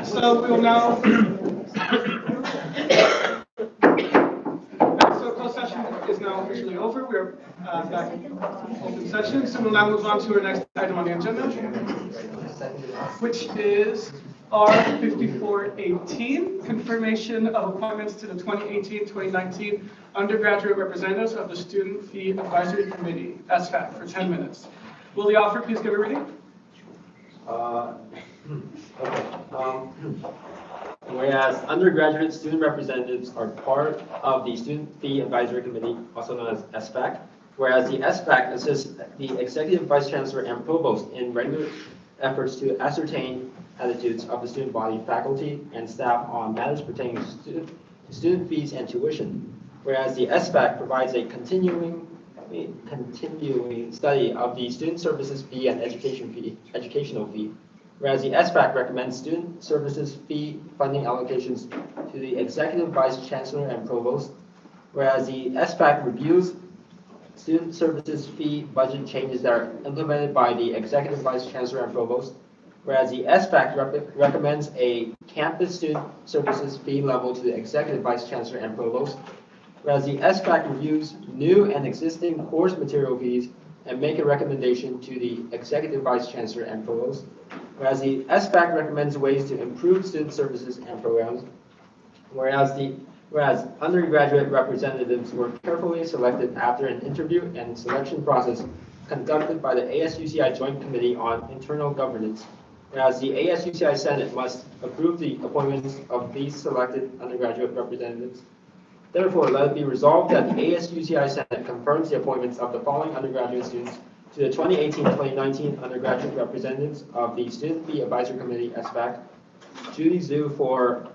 So we will now. So closed session is now officially over. We're back in open session. So we'll now move on to our next item on the agenda, which is R5418, confirmation of appointments to the 2018-2019 undergraduate representatives of the Student Fee Advisory Committee, SFAC, for 10 minutes. Will the author please give a reading? Whereas undergraduate student representatives are part of the Student Fee Advisory Committee, also known as SFAC, whereas the SFAC assists the Executive Vice Chancellor and Provost in regular efforts to ascertain attitudes of the student body, faculty, and staff on matters pertaining to student fees and tuition, whereas the SFAC provides a continuing study of the student services fee and educational fee, whereas the SFAC recommends student services fee funding allocations to the Executive Vice Chancellor and Provost, whereas the SFAC reviews student services fee budget changes that are implemented by the Executive Vice Chancellor and Provost, whereas the SFAC recommends a campus student services fee level to the Executive Vice Chancellor and Provost, whereas the SFAC reviews new and existing course material fees and make a recommendation to the Executive Vice Chancellor and Provost, whereas the SFAC recommends ways to improve student services and programs, whereas undergraduate representatives were carefully selected after an interview and selection process conducted by the ASUCI Joint Committee on Internal Governance, whereas the ASUCI Senate must approve the appointments of these selected undergraduate representatives. Therefore, let it be resolved that the ASUCI Senate confirms the appointments of the following undergraduate students to the 2018-2019 undergraduate representatives of the Student Fee Advisory Committee, SFAC: Judy Zhu for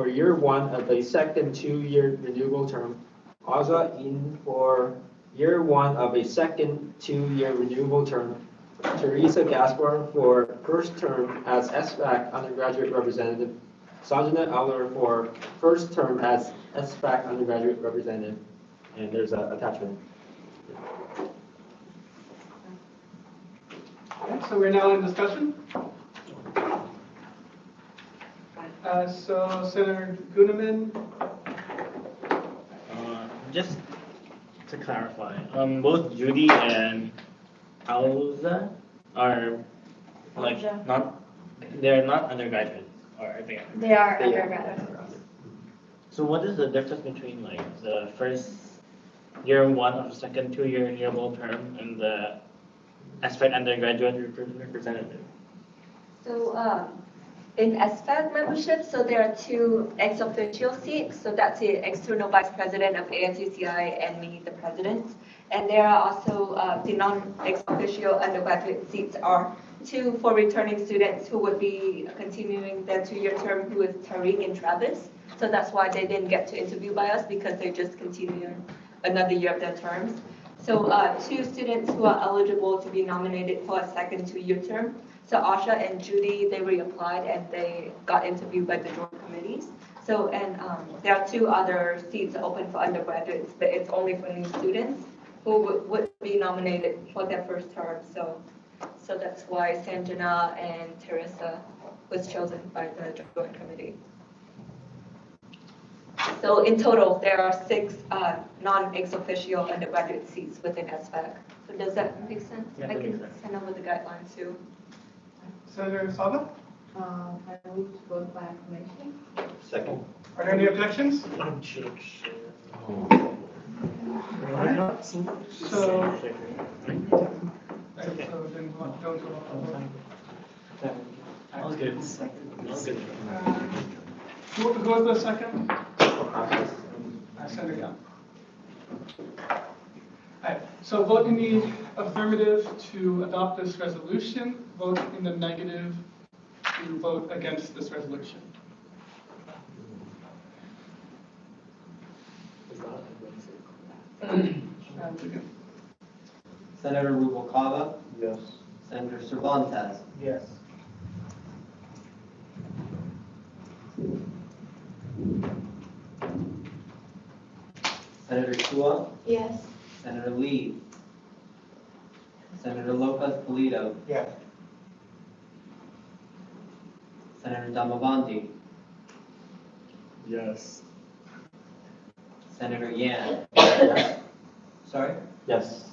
year one of the second 2-year renewable term, Aja In for year one of a second 2-year renewable term, Teresa Gaspar for first term as SFAC undergraduate representative, Sanjana Aller for first term as SFAC undergraduate representative, and there's an attachment. Okay, so we're now in discussion. So Senator Gunnaman. Just to clarify, both Judy and Alza are they're not undergraduates, or they are? They are undergraduates. So what is the difference between like the first year one of the second 2-year renewable term and the SFAC undergraduate representative? So in SFAC membership, so there are 2 ex officio seats. So that's the external vice president of ASUCI and me, the president. And there are also the non-ex officio undergraduate seats are 2 for returning students who would be continuing their 2-year term, who is Tariq and Travis. So that's why they didn't get to interview by us, because they're just continuing another year of their terms. So 2 students who are eligible to be nominated for a second 2-year term. So Asha and Judy, they reapplied and they got interviewed by the joint committees. So, and there are 2 other seats open for undergraduates, but it's only for new students who would be nominated for their first term. So that's why Sanjana and Teresa was chosen by the joint committee. So in total, there are 6 non-ex officio undergraduate seats within SFAC. So does that make sense? Yeah, I that can makes sense. send over the guidelines too. Senator Saba. I move to vote by acclamation. Second. Are there any objections? So then don't go. All good. Who was the second? Senator Young. Alright, so vote in the affirmative to adopt this resolution, vote in the negative to vote against this resolution. Senator Rubalcaba. Yes. Senator Cervantes. Yes. Senator Chua. Yes. Senator Lee. Senator Lopez Polito. Yes. Senator Senator Damavanti, Yes. Senator Yan, sorry, Yes.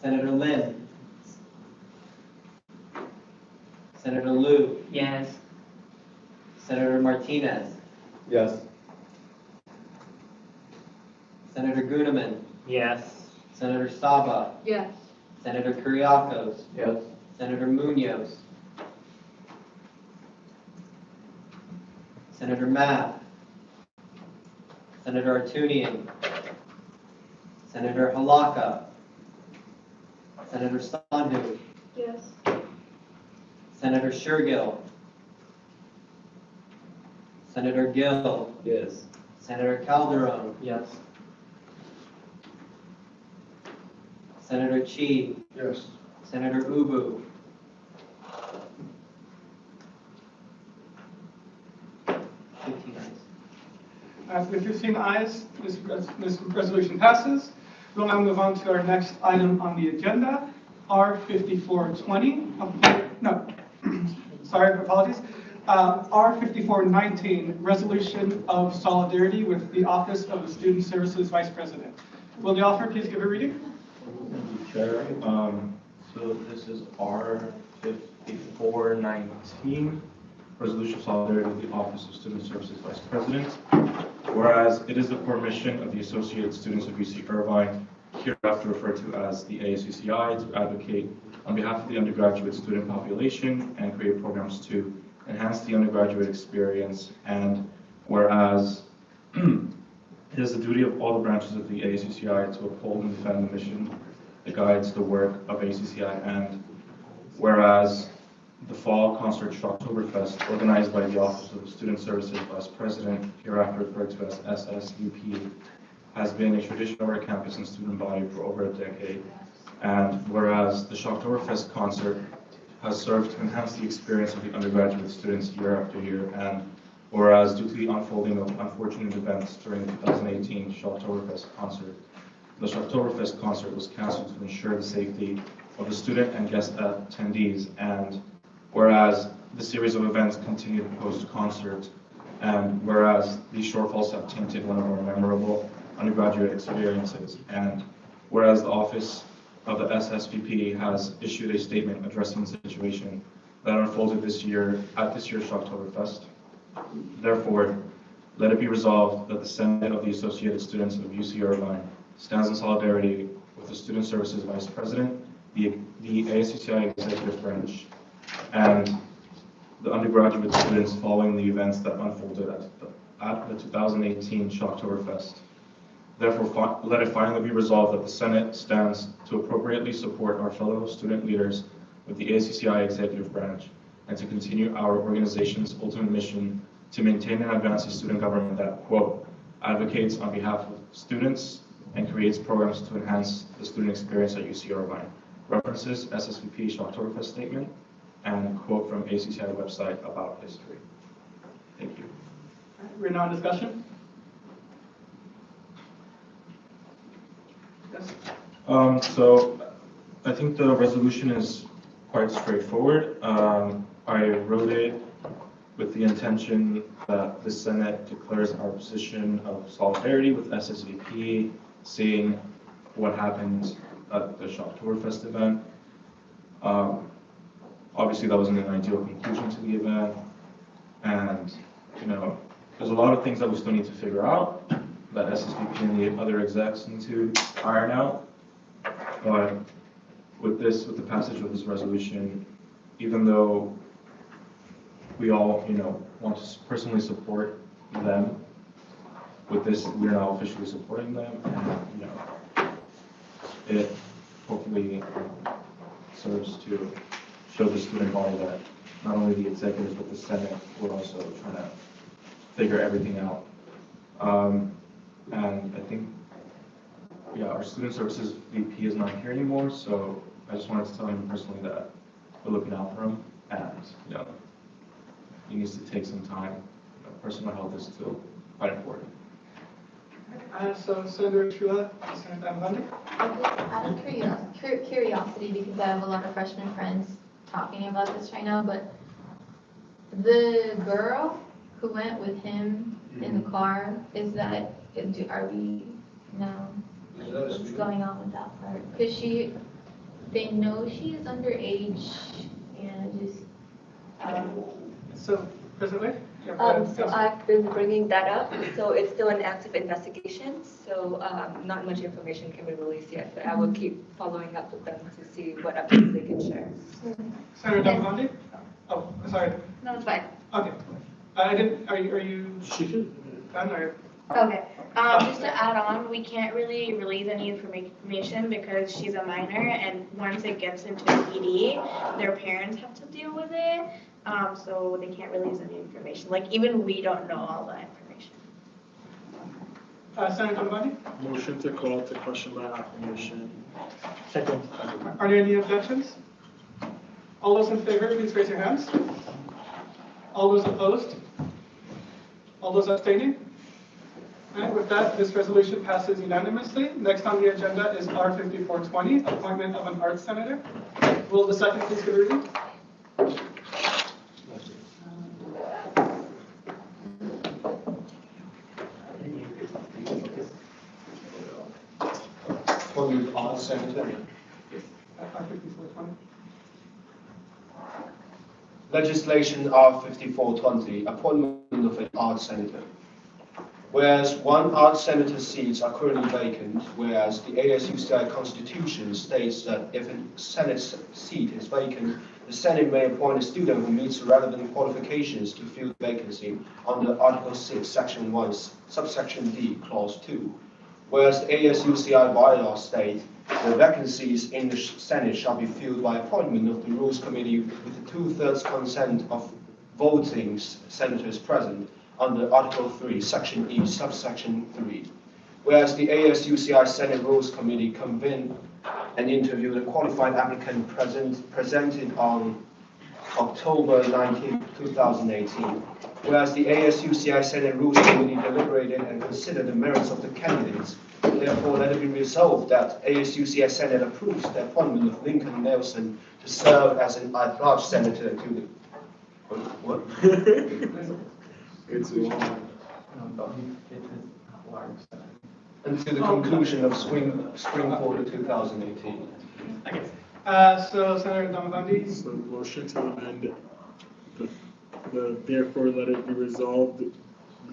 Senator Lin, Senator Liu, Yes. Senator Martinez, Yes. Senator Gudeman, Yes. Senator Saba, Yes. Senator Kuriakos, Yes. Senator Munoz, Senator Mapp, Senator Artunian, Senator Halaka, Senator Sandhu, Yes. Senator Shergill, Senator Gill, Yes. Senator Calderon, Yes. Senator Chi, Yes. Senator Ubu, With 15 ayes, this resolution passes. We'll now move on to our next item on the agenda, R5420. No, sorry, apologies. R5419, Resolution of Solidarity with the Office of the Student Services Vice President. Will the author please give a reading? Chair, so this is R5419, Resolution of Solidarity with the Office of Student Services Vice President. Whereas it is the core mission of the Associated Students of UC Irvine, hereafter referred to as the ASUCI, to advocate on behalf of the undergraduate student population and create programs to enhance the undergraduate experience. And whereas it is the duty of all the branches of the ASUCI to uphold and defend the mission that guides the work of ASUCI, and whereas the Fall Concert Shocktoberfest, organized by the Office of the Student Services Vice President, hereafter referred to as SSVP, has been a tradition of our campus and student body for over a decade. And whereas the Shocktoberfest concert has served to enhance the experience of the undergraduate students year after year, and whereas due to the unfolding of unfortunate events during the 2018 Shocktoberfest concert, the Shocktoberfest concert was canceled to ensure the safety of the student and guest attendees, and whereas the series of events continued post-concert, and whereas these shortfalls have tainted one of our memorable undergraduate experiences, and whereas the Office of the SSVP has issued a statement addressing the situation that unfolded this year at this year's Shocktoberfest. Therefore, let it be resolved that the Senate of the Associated Students of UC Irvine stands in solidarity with the Student Services Vice President, the ASUCI Executive Branch, and the undergraduate students following the events that unfolded at the 2018 Shocktoberfest. Therefore, let it finally be resolved that the Senate stands to appropriately support our fellow student leaders with the ASUCI Executive Branch and to continue our organization's ultimate mission to maintain and advance a student government that, quote, advocates on behalf of students and creates programs to enhance the student experience at UC Irvine. References SSVP Shocktoberfest statement and quote from ACCI website about history. Thank you. We're now in discussion. Yes. So I think the resolution is quite straightforward. I wrote it with the intention that the Senate declares our position of solidarity with SSVP, seeing what happened at the Shocktoberfest event. Obviously, that wasn't an ideal conclusion to the event, and there's a lot of things that we still need to figure out that SSVP and the other execs need to iron out. But with the passage of this resolution, even though we all, want to personally support them, with this, we're now officially supporting them, and it hopefully serves to show the student body that not only the executives but the Senate will also try to figure everything out. And I think, our student services VP is not here anymore, so I just wanted to tell him personally that we're looking out for him, and he needs to take some time. Personal health is still quite important. So Senator Chula, Senator Damavanti. Out of curiosity, because I have a lot of freshman friends talking about this right now, but The girl who went with him in the car, are we now, what's going on with that part? Because they know she is underage and just, So, President Wade? you have a- So I've been bringing that up, so it's still an active investigation, so not much information can be released yet, but I will keep following up with them to see what updates they can share. Senator Damavandi? Oh, sorry. No, it's fine. Okay. I didn't, are you done or? Okay, just to add on, we can't really release any information because she's a minor, and once it gets into PD, their parents have to deal with it, so they can't release any information. Like, even we don't know all the information. Senator Damavandi? Motion to call to question by acclamation. Second. Are there any objections? All those in favor, please raise your hands. All those opposed? All those abstaining? All right, with that, this resolution passes unanimously. Next on the agenda is R 5420, appointment of an arts senator. Will the second please give a reading? Appointment arts senator. R 5420. Legislation R 5420, appointment of an arts senator. Whereas one arts senator seats are currently vacant, whereas the ASUCI Constitution states that if a Senate seat is vacant, the Senate may appoint a student who meets the relevant qualifications to fill the vacancy under Article 6, Section 1, subsection D, Clause 2. Whereas the ASUCI bylaws state the vacancies in the Senate shall be filled by appointment of the Rules Committee with the 2/3 consent of voting senators present under Article 3, Section E, subsection 3. Whereas the ASUCI Senate Rules Committee convened and interviewed a qualified applicant presented on October 19, 2018. Whereas the ASUCI Senate Rules Committee deliberated and considered the merits of the candidates. Therefore, let it be resolved that ASUCI Senate approves the appointment of Lincoln Nelson to serve as an at-large senator to the... What? It's long. Until the conclusion of spring quarter 2018. Okay. So Senator Damavandi, So motion to amend the therefore let it be resolved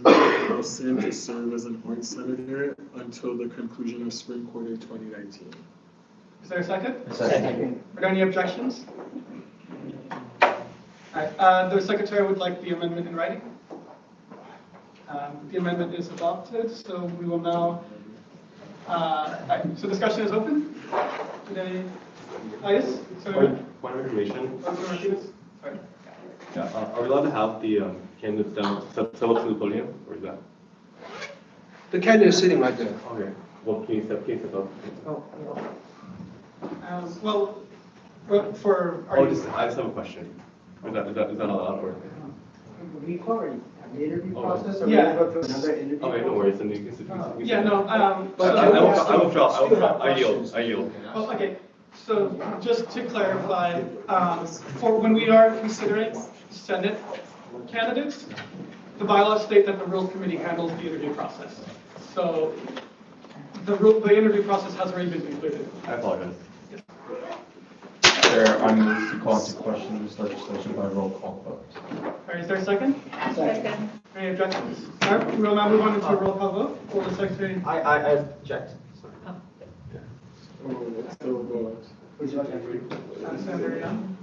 Nelson to serve as an arts senator until the conclusion of spring quarter 2019. is there a second? Second. Are there any objections? All right, the secretary would like the amendment in writing. The amendment is adopted, so we will now, so discussion is open. Today, yes? Point of information. Councilor Martinez? Sorry. Yeah, are we allowed to have the candidates step up to the podium, or is that? The candidate is sitting right there. Okay. Well, can you step up? Well, for, are you? I just have a question. Is that allowed, or? We already have the interview process, or Yeah. we go to another interview? Okay, no worries, then you can. Yeah, no, I will drop, I yield. Well, okay, so just to clarify, for when we are considering Senate candidates, the bylaws state that the Rules Committee handles the interview process. So the interview process has already been concluded. I apologize. Chair, I move to call into question this legislation by roll call vote. All right, is there a second? Second. Any objections? All right, we will now move on into a roll call vote for the secretary. I object. Still vote. Would you like to read? Senator Young.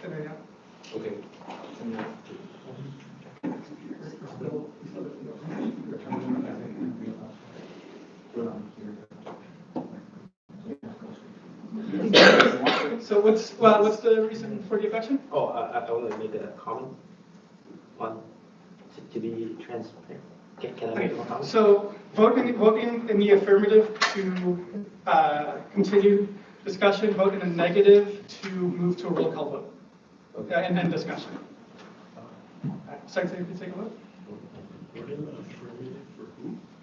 Senator Young. Okay. So what's the reason for the objection? Oh, I want to make a comment on, to be transparent. Can I make a comment? So voting in the affirmative to continue discussion, vote in the negative to move to a roll call vote. Okay, and then discussion. Secretary, please take a vote.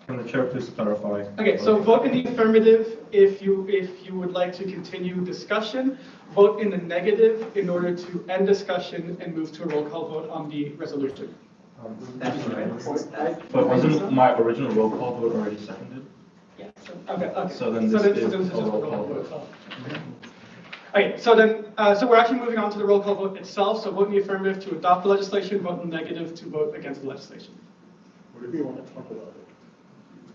Can the Chair, please clarify. Okay, so vote in the affirmative if you would like to continue discussion. Vote in the negative in order to end discussion and move to a roll call vote on the resolution. That's right. But wasn't my original roll call vote already seconded? Okay. So then this is just a roll call vote. Okay, so then, so we're actually moving on to the roll call vote itself. So vote in the affirmative to adopt the legislation, vote in the negative to vote against the legislation. What do you want to talk about it?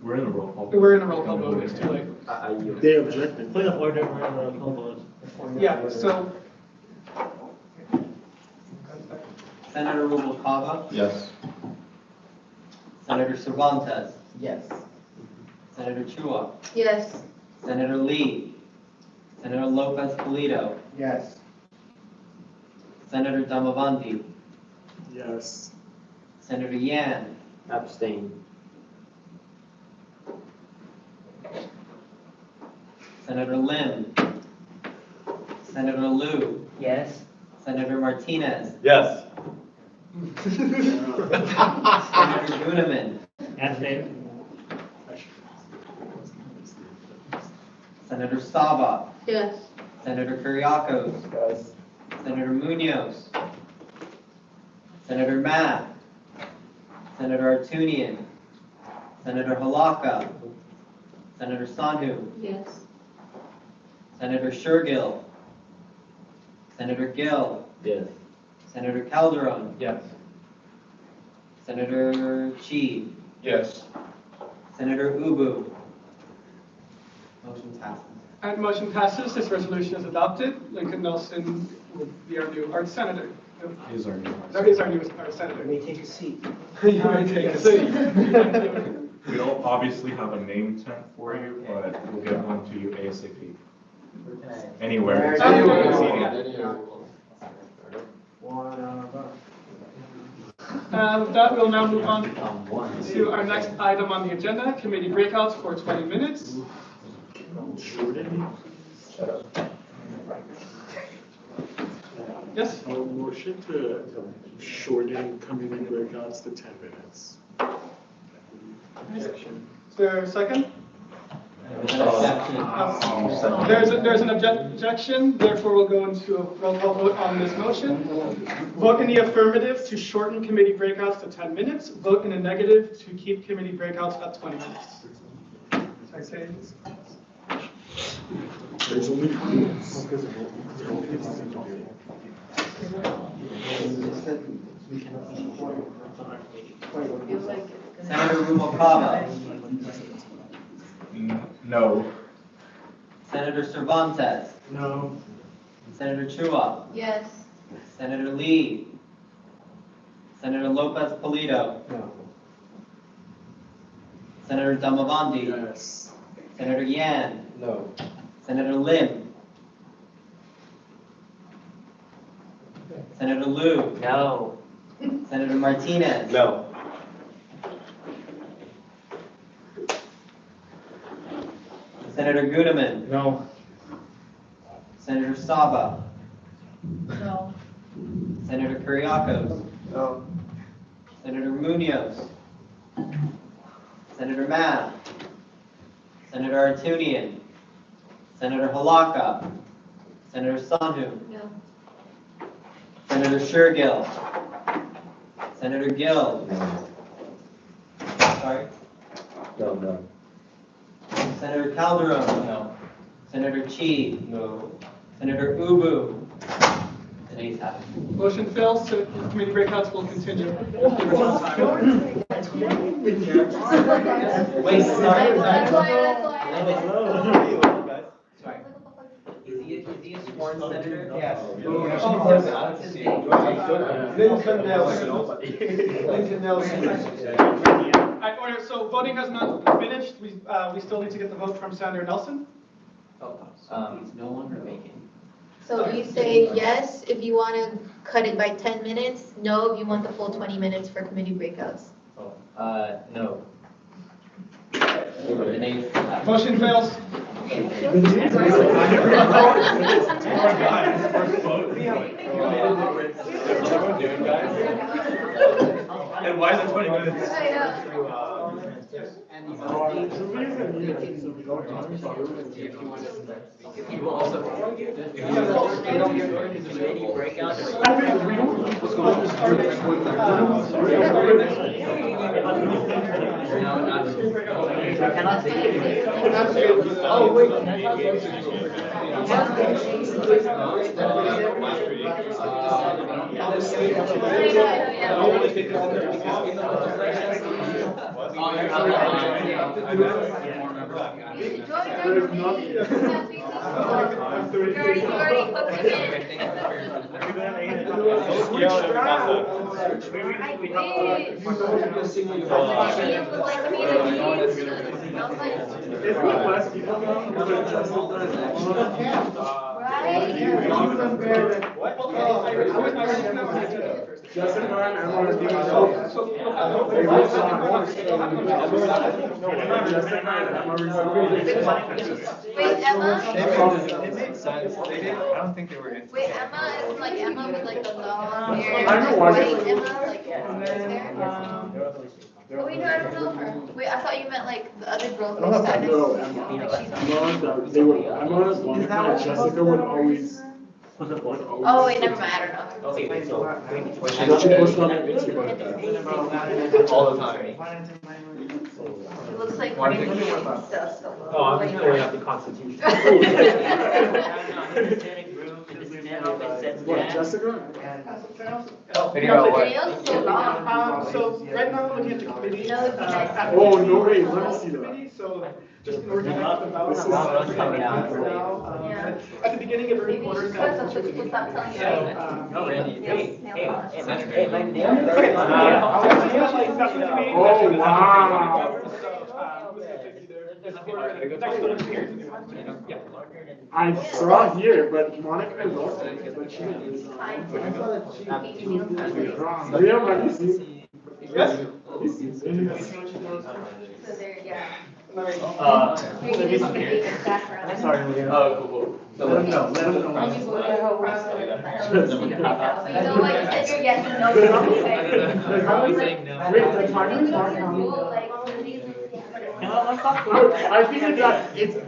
We're in a roll call. We're in a roll call vote, it's too late. They objected. Point of order, we're in a roll call vote. Yeah, so, Senator Rubalcaba, Yes. Senator Cervantes, Yes. Senator Chua, Yes. Senator Lee, Senator Lopez Polito, Yes. Senator Damavanti, Yes. Senator Yan, Abstain. Senator Lim, Senator Liu, Yes. Senator Martinez, Yes. Senator Gooneman, Abstain. Senator Saba, Yes. Senator Kuriakos, Yes. Senator Munoz, Senator Matt, Senator Artunian, Senator Halaka, Senator Sandhu, Yes. Senator Shergill, Senator Gill, Yes. Senator Calderon, Yes. Senator Chi, Yes. Senator Ubu. Motion passes. and motion passes, this resolution is adopted. Lincoln Nelson will be our new arts senator. Is our new. No, he's our new arts senator. May take a seat. You may take a seat. We don't obviously have a name tent for you, but we'll get one to you ASAP. Anywhere. With that, we'll now move on to our next item on the agenda, committee breakouts for 20 minutes. Yes? Motion to shorten committee breakouts to 10 minutes. Is there a second? Exception. There's an objection, therefore we'll go into a roll call vote on this motion. Vote in the affirmative to shorten committee breakouts to 10 minutes. Vote in the negative to keep committee breakouts at 20 minutes. Should I say this? There's only rules. Senator Rubalcaba, No. Senator Cervantes, No. Senator Chua, Yes. Senator Lee, Senator Lopez Polito, No. Senator Damavanti, Yes. Senator Yan, No. Senator Lim, Senator Liu, No. Senator Martinez, No. Senator Gooneman, No. Senator Saba, No. Senator Kuriakos, No. Senator Munoz, Senator Matt, Senator Artunian, Senator Halaka, Senator Sandhu, No. Senator Shergill, Senator Gill, sorry, No. Senator Calderon, No. Senator Chi, No. Senator Ubu. The ayes have it. Motion fails, so committee breakouts will continue. at the original time. Wait, sorry. That's why. Sorry. Is he a sworn senator? Yes. What's his name? Lincoln Nelson. Lincoln Nelson. Alright, order, so voting has not finished. We still need to get the vote from Senator Nelson. So he's no longer vacant. So you say yes if you want to cut it by 10 minutes, no if you want the full 20 minutes for committee breakouts. No. The nays have it. Motion fails. And why is it 20 minutes? I know. And the Oh, other Julie thing, isn't they here, can so we don't talk if about you want to. You will also. They don't get into committee breakout. I think we don't need to go to the next one. Oh, wait. There's nothing. You already put me in. Ian was like, me and me. I was like, It's like less people now, but just Jessica and Emma are doing wait, Emma? It makes sense. They didn't, I don't think they were in. Wait, Emma is like Emma with like the long I hair. know why. White Emma, like there. Oh wait, no, I don't know her. Wait, I thought you meant like the other girl who sat next No, to Emma. me. Like she's. Emma, they would, Emma, Monica, and Jessica would always. Oh wait, never mind. I don't know. Okay, so. And she posted on her Instagram. All the time. It looks like we're gonna be doing stuff. So. Oh, I'm just pulling up the Constitution. What, Jessica? Video's so long. So right now, we're looking at the committee. No, it's nice. Oh, no way, let me see that. Committee, so just in order to have the balance. This is coming out. Yeah. At the beginning of every Maybe quarter. you should put something to stop telling you. No, Randy. Nails, nail polish. Oh, wow. I saw here, but Monica is also, but she is. Liam, have you seen? Yes. So there, yeah. Sorry, Liam. Oh, cool. Let him know, let him know. You know, like you said, you're yes and no, you're wrong. Wait, the timer's not counting. I think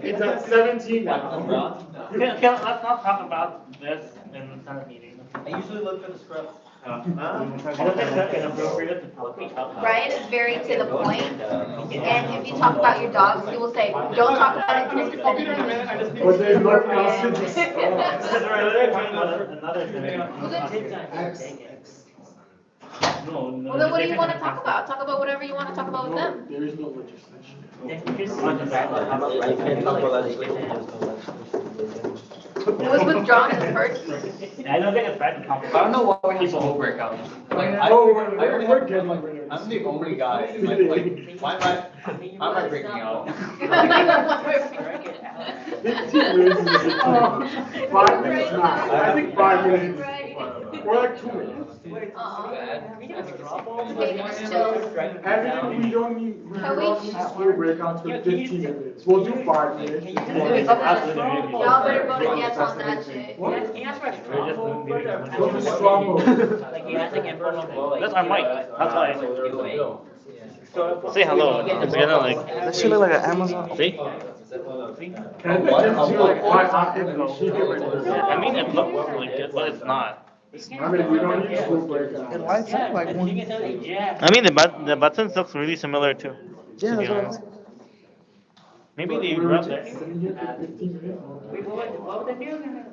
it's at 17 now. Let's not talk about this in the Senate meeting. I usually look for the scrub. I don't think that's inappropriate to talk about. Ryan is very to the point, and if you talk about your dogs, he will say, don't talk about it in the Senate meeting. But there's nothing else to discuss. Another thing. No, no. Well, then what do you want to talk about? Talk about whatever you want to talk about with them. There is no legislation. It was withdrawn in the first. I don't think it's bad to talk I about. don't know why we have whole breakout. Like, We're getting rid of I'm the only guy in my, like, why am I breaking out? 15 minutes is a good 5 minutes now. I think 5 minutes. Or like 2 minutes. Okay, just chill. Everything we don't need school breakouts for 15 minutes. We'll do 5 minutes. Y'all better vote yes on that shit. We'll do straw vote. That's our mic. That's why. Say hello. It's gonna like. That shit look like an Amazon. See? Can I just do like 5 octaves and she get rid of it? I mean, it looks like it, but it's not. I mean, we don't need school breakouts. It lights up like one. I mean, the buttons looks really similar too. Yeah, that's what I'm saying. Maybe they We were rub just there. sitting here for 15 minutes.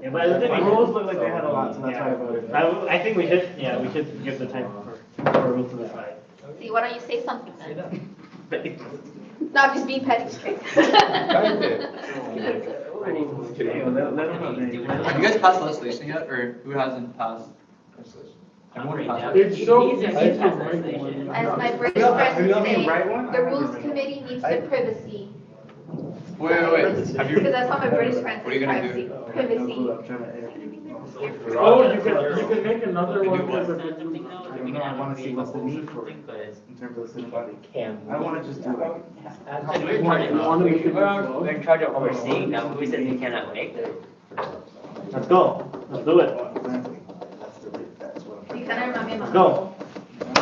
Yeah, but I think The rules look like they had a lot, so that's why I voted. I think we should give the time for rules to decide. See, why don't you say something then? No, I'm just being petty. Have you guys passed legislation yet, or who hasn't passed legislation? Everyone passed it? It's so easy to write one. As my British friends say, the rules committee needs the privacy. Wait. Have you? Because I saw my British friends What are you say gonna privacy. do? Privacy. Oh, you can make another one because of the. I don't know, I wanna see what's the need for it in terms of city body. I wanna just do like. You wanna make it We're in charge of overseeing them, who says we cannot make them? Let's go. Let's do it. You kind of remind me of Let's my go.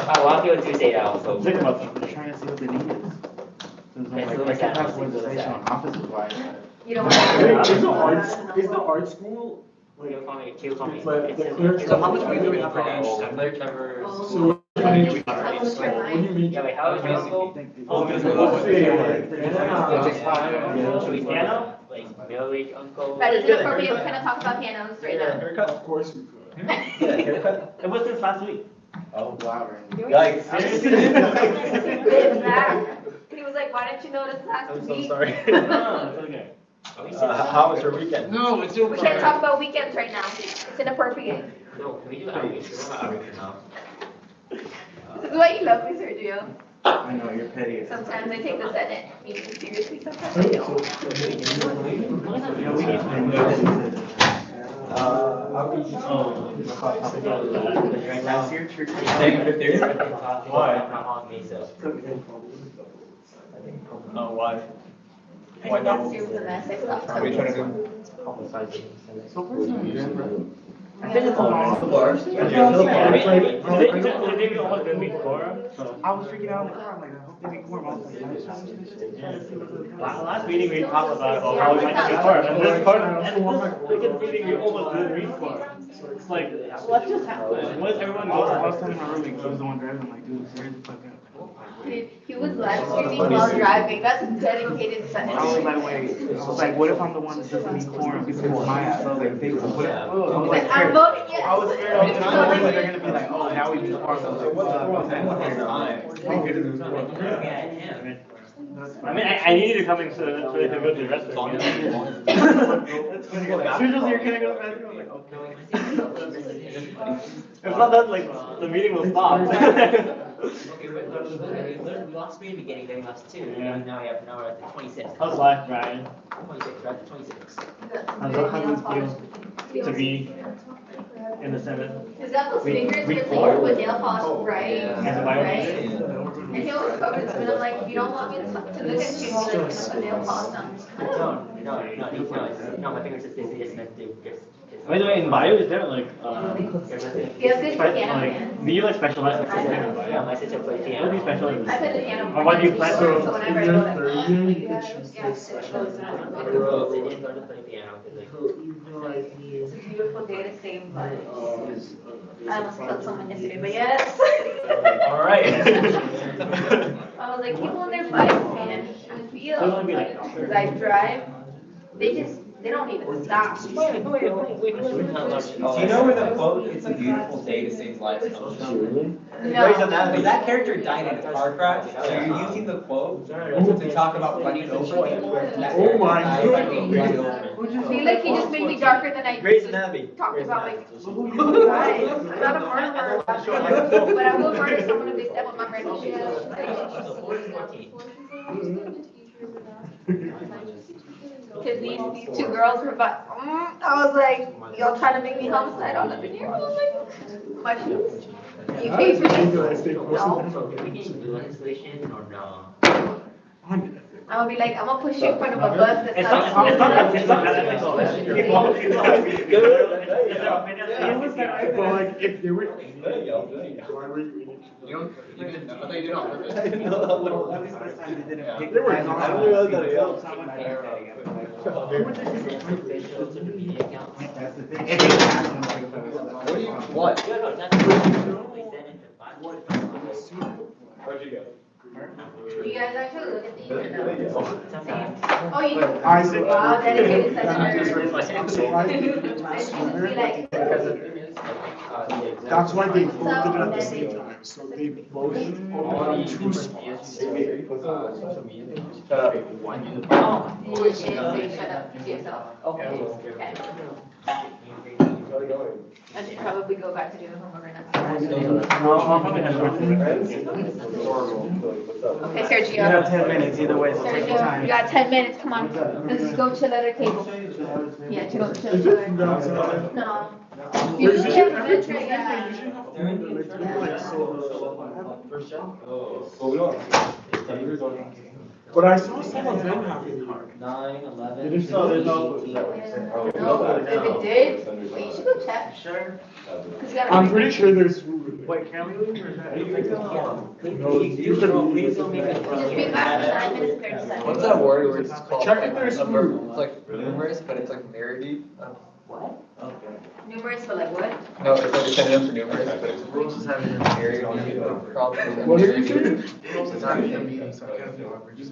I want people to say that also. Think about it. I'm trying to see what the need is. Like, I can have legislation on offices wise. You don't Is the want art school, like, He'll call me, he'll call me. it's like the clerk. So how much money do we have for each clerk ever? So what do you mean? What do you mean? Yeah, wait, how is your school? Should we piano? Like, middle-aged uncle? That is inappropriate, we cannot talk about pianos right now. Of course we could. It was since last week. Oh, wow. Yikes. He was like, why didn't you notice last week? No, it's okay. How was your weekend? No, it's your We can't talk about weekends right now. It's inappropriate. No, can we do outreach? We don't have outreach now. This is why you love me, Sergio. I know, you're petty. Sometimes I take the Senate meeting seriously, sometimes I don't. Last year, church. Why? Not on me, so. Oh, why? I think last year was a mess, I stopped What are you trying to coming. do? I've been to the mall. I was freaking out in the car, I'm like, I hope they make quorum. I was like, Last meeting we talked about how we might have a quorum, and this part, and this meeting we almost didn't reach quorum. It's like, what just happened? What is everyone I was going telling my roommate, he was the one driving, I'm like, dude, seriously, fuck up. Dude, he was live streaming while driving, that's dedicated Senate. I was, by the way, I was like, what if I'm the one that doesn't need quorum, because it's my ass, I was like, they, what if, I was like, I'm voting yes. I was scared, I was like, they're gonna be like, oh, now we need quorum, I was like, I mean, I needed to come in so they could go to the restroom. Seriously, you're gonna go to the restroom? I was like, okay. It's not that, like, the meeting will stop. Okay, we lost me in the beginning, then we lost two, and now we're at the 26. How's life, Brian? 26, we're at the 26. How does it feel to be in the Senate? He's got those fingers Week with four? with nail polish, right? And Right? And he always covers them, and I'm like, you don't want me to look at you, like, put nail polish on. No, my fingers just meant to just. By the way, in bio, is there like, He has good piano, like, man. do you like specialize in piano? Yeah, my sister plays What do piano. you specialize in? I play the piano. Or what do you plan to? So whenever I go to class, I'm like, yeah, it goes They on. didn't learn to play piano because like. It's a beautiful day to sing, but I almost killed someone yesterday, but yes. All right. I was like, people on their bikes, man, should feel, because I drive, they don't even stop. Do you know where the quote, "It's a beautiful day to save lives" comes from? Grey's Anatomy, that character died in a car crash, so you're using the quote to talk about running over people. Oh my God. I feel like he just made me darker than I Grey's Anatomy. talked about, like, guys, I'm not a murderer, but I will murder someone if they step on my friend's Because these two girls were about, I was like, y'all trying to make me homicidal up in here? I was like, my shoes? You pay for this? No. We can do legislation or no? I'm gonna be like, I'm gonna push you in front of a bus that's It's not. not ethical. It was that I felt like if they were. Why were you eating? You didn't know, I thought you did on purpose. At least this time they didn't pick. They were I not. don't know. That's the thing. What? Where'd you go? You guys actually look at these or no? Oh, you do? Isaac. Wow, dedicated I just raised my session. hand. I used to be like, That's why they both did it at the same time, so they both opened on two spots. you would say, shut up to yourself. Okay. I should probably go back to doing homework right now. Okay, Sergio. You have 10 minutes either way, so take your Sergio, time. you got 10 minutes, come on. Let's just go chill at our table. Yeah, to go chill. No. You Wait, do you have every to Tuesday, yeah. you should have food, like, do like solo. Well, we don't. But I saw some of them having 9, 11. There's No, if it did, well, you should go check. Sure. 'Cause you gotta I'm bring- pretty sure there's food. Wait, can we leave or is that? Please don't make it Just be back in 9 minutes, 30 seconds. What's that word where it's called? Check if there's a food. verb? It's like numerous, but it's like married. What? Numerous for like what? No, it's like a synonym for numerous, but it's just having a married problem. What did you say? It's not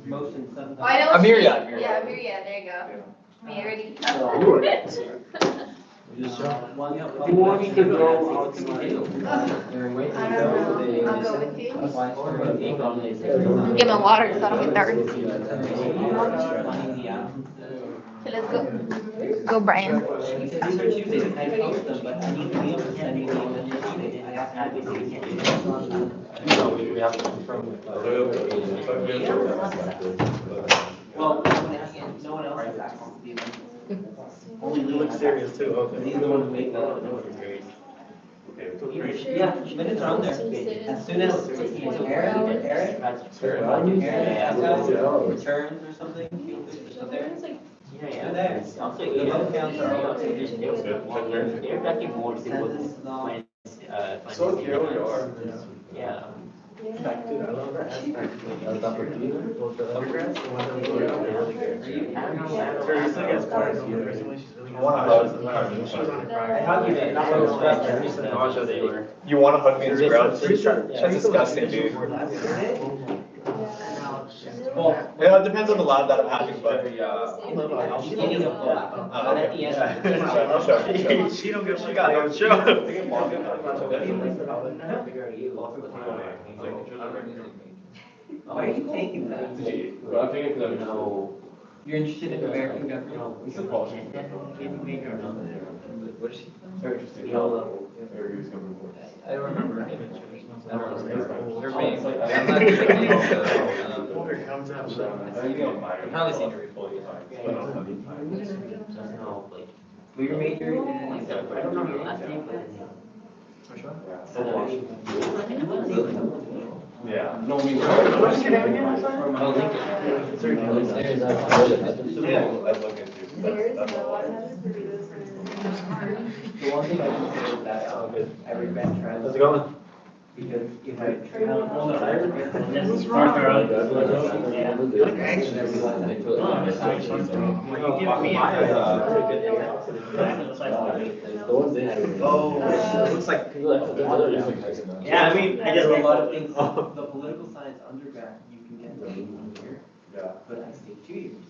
Motion sometimes. Oh, I know A what myriad, she- myriad. Yeah, myriad, there you go. Myriad. Who wants to go outside? I don't know, I'll go with you. Get my water so I don't get thirsty. Okay, let's go. Go, Brian. These are Tuesdays, I post them, but I need to be able to send you all the Tuesdays, I have to advocate, we can't do that. No, we have to confirm with. Well, no one else has access to these. Only Lou Looks has serious access. too, okay. He's the one who made the notice. Yeah, minutes are on there. As soon as Eric, returns or something, it's up there. Yeah. Also, email accounts are all up to date. They're tracking more people when, So here we are. yeah. You want to hug me and scrub? That's disgusting, dude. Well, Yeah, it depends on the lab that I'm having, but. beginning of the lab, but at the end. She got no show. Why are you taking that? Well, I'm thinking because I know. You're interested in American government? It's a culture. What is she? Very interesting. YOLO. Areas government. I don't remember. They're They're being. Comes out. I've probably seen her before. Well, your major is, I don't know your last name, but. Yeah. No, I mean. What's your name again? Yeah, I'd look into. The one thing I can say is that, I recommend trying. How's it going? Because if I. Looks like. Yeah, I mean, I just a lot of things, the political science undergrad, you can get in 1 year, Yeah. but I stayed 2 years.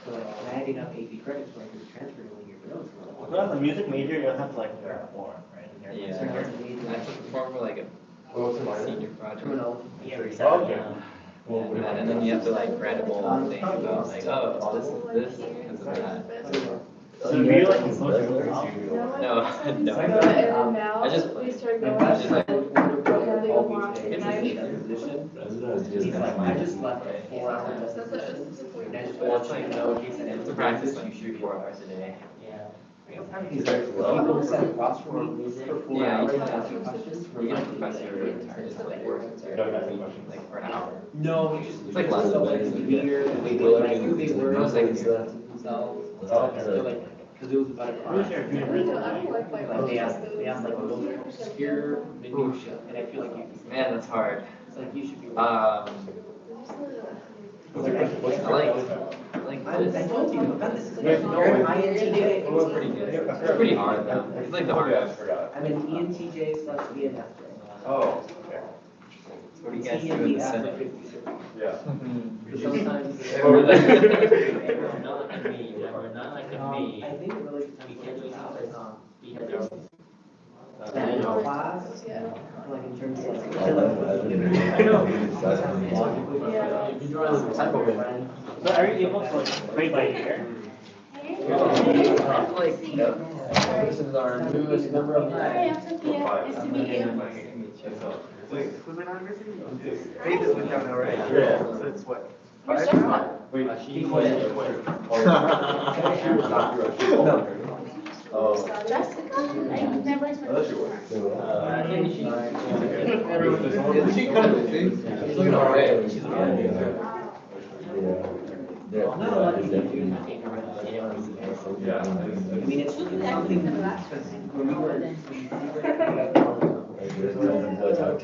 So like, adding up AP credits, like you're transferring 1 year, but Well, as a music major, you'll have to like perform, right? Yeah, I took the form for like a senior project. Okay. And then you have to like write a whole thing about like, oh, this is this, because of that. So do you like? No, no. I just like. I just left 4 hours. Well, it's like, no, it's a practice, like 4 hours a day. Yeah. People sat across from me for 4 Yeah, hours. you get a professor who just like works with you, like for an hour. No, we just. It's like less than like weird, like who they were, Most like things. themselves. Because it was about a class. Like they asked like the most obscure minutia, and I feel like you. Man, that's hard. It's like you should be. I like I told you, about this is Yeah, no, you're an INTJ. It was pretty good. It's pretty hard though. It's like the hardest. I'm an ENTJ/ENFJ. Oh, okay. What do you guys do in the Senate? Yeah. Sometimes. Never not like me, never not like me. I think it really depends. We can't do it because because in class, like in terms of like. But are you able to like grade by year? Like, this is our newest member of the. Hi, I'm Sophia. Nice to meet you. They just went down already. Yeah. So it's what? Where's 5 Jessica? Wait, She quit. Oh. Jessica? I never Oh, that's your work. I think She's looking alright. She's Yeah. I mean, it's something, because when we were,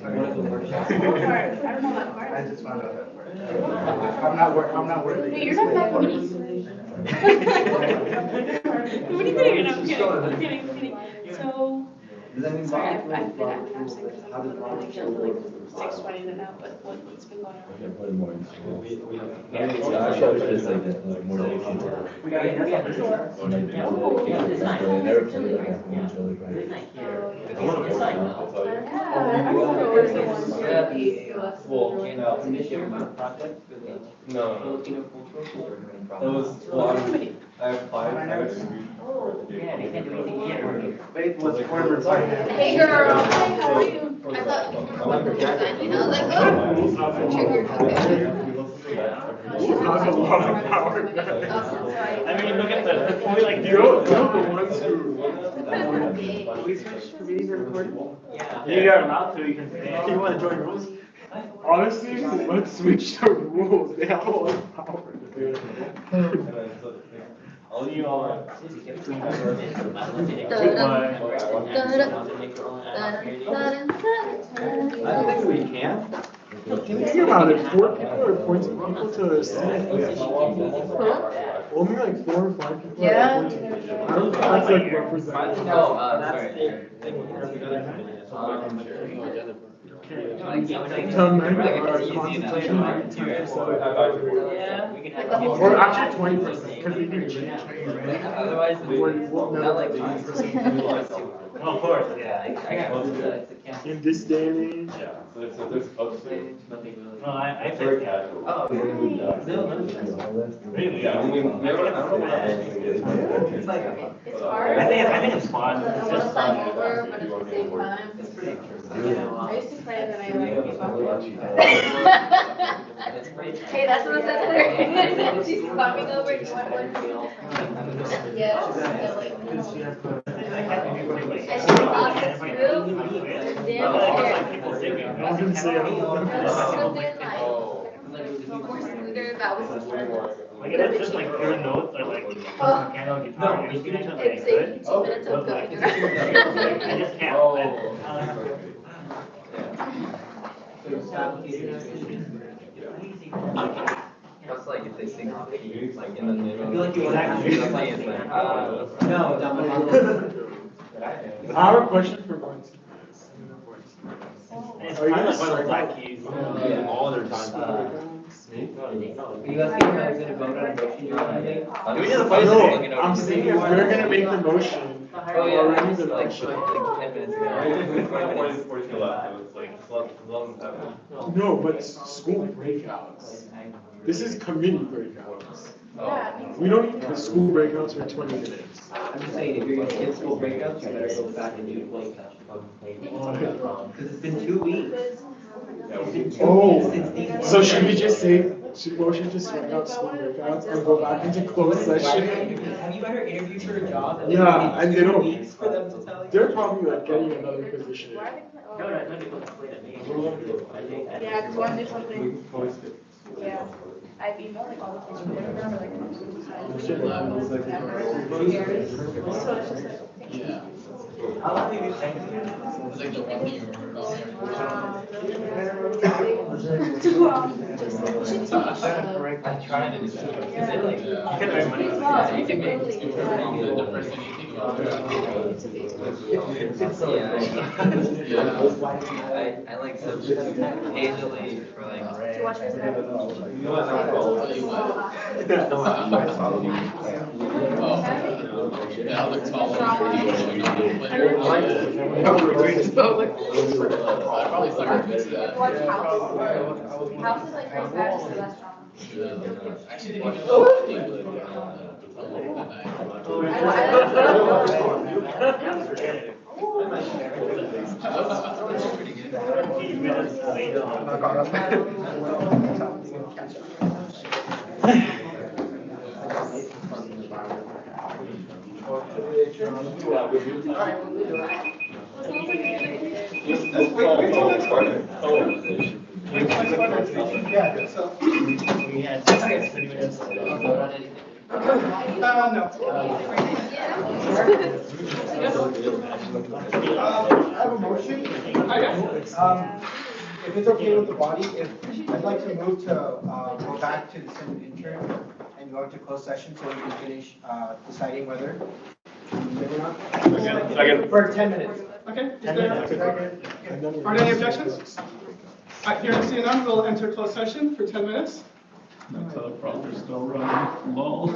I don't know that part. I just found out that part. I'm not worthy. Hey, you're not that funny. What do you think? No, I'm kidding. So, sorry, I've been absent because I'm like 6:20 in and out, but what's been going on? We gotta get that. No. It was, well, I applied, I got a degree. Yeah, they can't do anything here. Faith was former finance. Hey girl, hi, how are you? I thought you were designing. I was like, oh, triggered. Not a lot of power. I mean, look at the, only like You're the ones who. Research committees are recorded? Yeah. You got allowed to, you can say. You wanna join rules? Honestly, let's switch the rules. They have a lot of power. All you are. I don't think we can. Think about it, 4 people are appointing people to a seat. Only like 4 or 5 people are Yeah. appointing people. I don't think that's like representative. Oh, sorry. To amend our constitution, like 10%. Or actually 20%, because we can change. Otherwise, We'll never like let 20%. Of course, yeah. In this day and age. Yeah, so there's upstairs. No, I It's very think. casual. Oh, Really? Yeah, I mean, never, I don't know what else. It's hard. I think it's fun. It's just fun. Over, but at the same time, it's pretty I used to play and then I Hey, that's what I said to her. She's coming over, you want one? Yes. And she thought it's true. Damn scared. I was gonna say, I don't know. Something like more smoother, that was Like it's just like pure notes or like piano, guitar, you can actually It's good. 2 minutes of But like, good. I just can't. That's like if they sing off key, like in the middle. I feel like you would actually play it. No, I have a question for Martin. It's Are you kind of gonna like one of those start black keys. All their time. You guys think I was gonna vote on a motion or anything? We did the first No, thing. I'm saying if we're gonna make the motion, Oh, yeah, already the like motion. 10 minutes ago. It's 42 left, so it's like, as long as that. No, but school breakouts. This is committee breakouts. We don't need the school breakouts for 20 minutes. I'm just saying, if you're gonna skip school breakouts, you better go back and do the play session. Because it's been 2 weeks. Oh, so should we just say, should motion to strike out school breakouts and go back into closed session? Have you ever interviewed for a job? and Yeah, and they it's don't- 2 weeks for them to tell you? They're probably like getting another position. Yeah, I just want to do something. Yeah. I've emailed like all the teachers, they remember like. So it's just like. Yeah. How long have you been It's like the one you were I tried it. You can earn money. I like substitute occasionally for like. To watch this. Yeah, I'll look tall. I Probably started to that. watch House. House is like very bad, so that's drama. Actually, didn't even Yeah, so. We had 30 minutes. No. I have a motion. I If it's okay with the body, I'd like to move to go back to the Senate intern and go into closed session so we can finish deciding whether. Second. For 10 minutes. Okay, is there, are there any objections? Hearing and seeing none, we'll enter closed session for 10 minutes. My teleprompter's still running, lol.